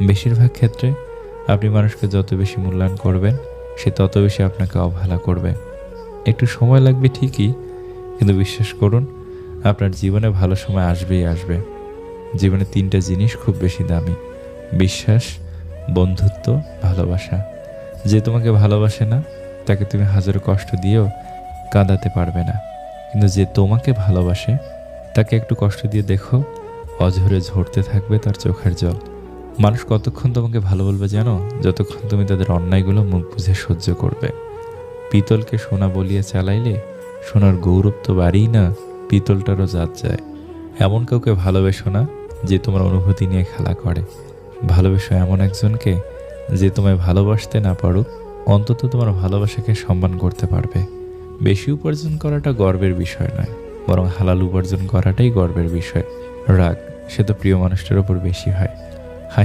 বেশিরভাগ ক্ষেত্রে আপনি মানুষকে যত বেশি মূল্যায়ন করবেন, সে তত বেশি আপনাকে অবহেলা করবে। একটু সময় লাগবে ঠিকই, কিন্তু বিশ্বাস করুন, আপনার জীবনে ভালো সময় আসবেই আসবে। জীবনে ৩টা জিনিস খুব বেশি দামি: বিশ্বাস, বন্ধুত্ব, ভালোবাসা। যে তোমাকে ভালোবাসে না, তাকে তুমি হাজারো কষ্ট দিয়েও কাঁদাতে পারবে না। কিন্তু যে তোমাকে ভালোবাসে, তাকে একটু কষ্ট দিয়ে দেখো, অঝরে ঝরতে থাকবে তার চোখের জল। মানুষ কতক্ষণ তোমাকে ভালো বলবে জানো? যতক্ষণ তুমি তাদের অন্যায়গুলো মুখ বুজে সহ্য করবে। পিতলকে সোনা বলিয়া চালাইলে সোনার গৌরব তো বাড়েই না, পিতলটারও জাত যায়। এমন কাউকে ভালোবেসো না যে তোমার অনুভূতি নিয়ে খেলা করে। ভালোবেসো এমন একজনকে যে তোমায় ভালোবাসতে না পারুক, অন্তত তোমার ভালোবাসাকে সম্মান করতে পারবে। বেশি উপার্জন করাটা গর্বের বিষয় নয়, বরং হালাল উপার্জন করাটাই গর্বের বিষয়। রাগ সে তো প্রিয় মানুষটার ওপর বেশি হয়।